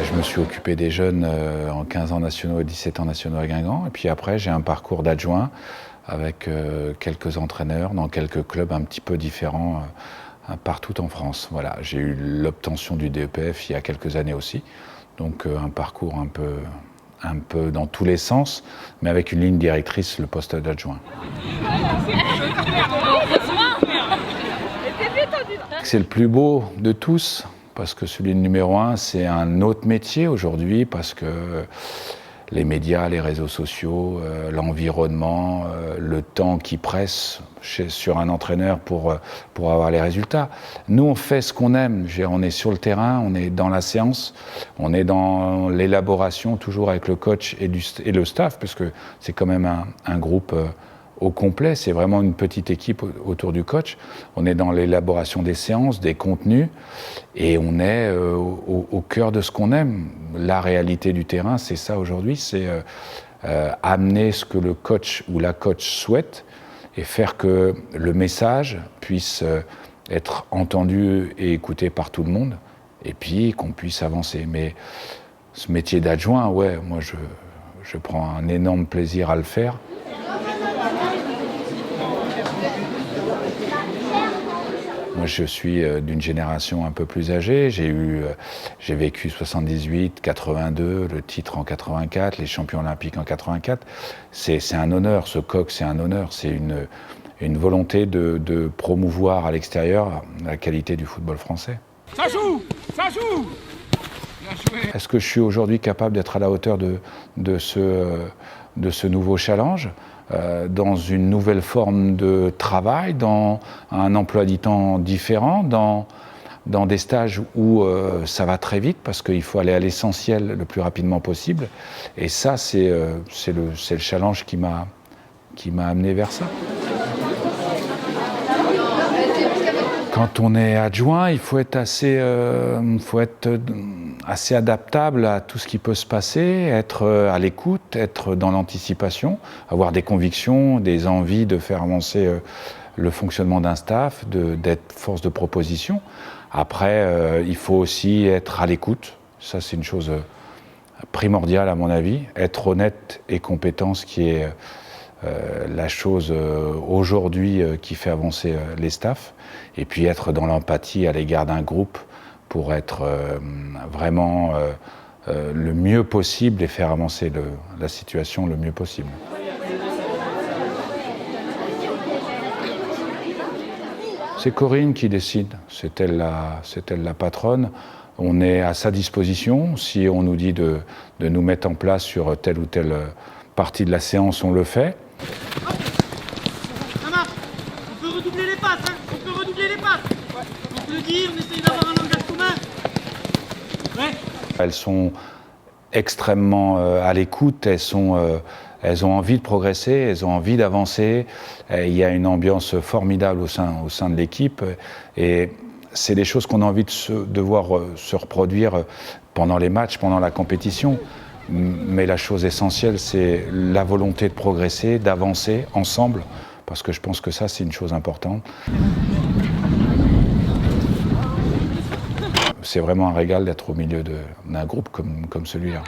Je me suis occupé des jeunes en 15 ans nationaux et 17 ans nationaux à Guingamp. Et puis après, j'ai un parcours d'adjoint avec quelques entraîneurs dans quelques clubs un petit peu différents partout en France. Voilà, j'ai eu l'obtention du DEPF il y a quelques années aussi. Donc un parcours un peu dans tous les sens, mais avec une ligne directrice, le poste d'adjoint. C'est le plus beau de tous, parce que celui de numéro 1, c'est un autre métier aujourd'hui, parce que les médias, les réseaux sociaux, l'environnement, le temps qui presse sur un entraîneur pour avoir les résultats. Nous, on fait ce qu'on aime. On est sur le terrain, on est dans la séance, on est dans l'élaboration, toujours avec le coach et le staff, parce que c'est quand même un groupe au complet. C'est vraiment une petite équipe autour du coach. On est dans l'élaboration des séances, des contenus, et on est au cœur de ce qu'on aime. La réalité du terrain, c'est ça aujourd'hui, c'est amener ce que le coach ou la coach souhaite et faire que le message puisse être entendu et écouté par tout le monde, et puis qu'on puisse avancer. Mais ce métier d'adjoint, ouais, moi je prends un énorme plaisir à le faire. Moi, je suis d'une génération un peu plus âgée. J'ai vécu 78, 82, le titre en 84, les champions olympiques en 84. C'est un honneur, ce coq, c'est un honneur. C'est une volonté de promouvoir à l'extérieur la qualité du football français. Ça joue! Ça joue! Bien joué! Est-ce que je suis aujourd'hui capable d'être à la hauteur de ce nouveau challenge ? Dans une nouvelle forme de travail, dans un emploi du temps différent, dans des stages où ça va très vite parce qu'il faut aller à l'essentiel le plus rapidement possible. Et ça, c'est le challenge qui m'a amené vers ça. Quand on est adjoint, il faut être assez adaptable à tout ce qui peut se passer, être à l'écoute, être dans l'anticipation, avoir des convictions, des envies de faire avancer le fonctionnement d'un staff, d'être force de proposition. Après, il faut aussi être à l'écoute. Ça, c'est une chose primordiale à mon avis. Être honnête et compétent, ce qui est la chose aujourd'hui qui fait avancer les staffs. Et puis être dans l'empathie à l'égard d'un groupe pour être vraiment le mieux possible et faire avancer la situation le mieux possible. C'est Corinne qui décide, c'est elle la patronne. On est à sa disposition. Si on nous dit de nous mettre en place sur telle ou telle partie de la séance, on le fait. Ça marche. On peut redoubler les passes, hein. On peut redoubler les passes. Ouais. On se le dit, on essaye d'avoir un langage commun. Ouais. Elles sont extrêmement à l'écoute, elles ont envie de progresser, elles ont envie d'avancer. Il y a une ambiance formidable au sein de l'équipe. Et c'est des choses qu'on a envie de voir se reproduire pendant les matchs, pendant la compétition. Mais la chose essentielle, c'est la volonté de progresser, d'avancer ensemble, parce que je pense que ça, c'est une chose importante. C'est vraiment un régal d'être au milieu d'un groupe comme celui-là.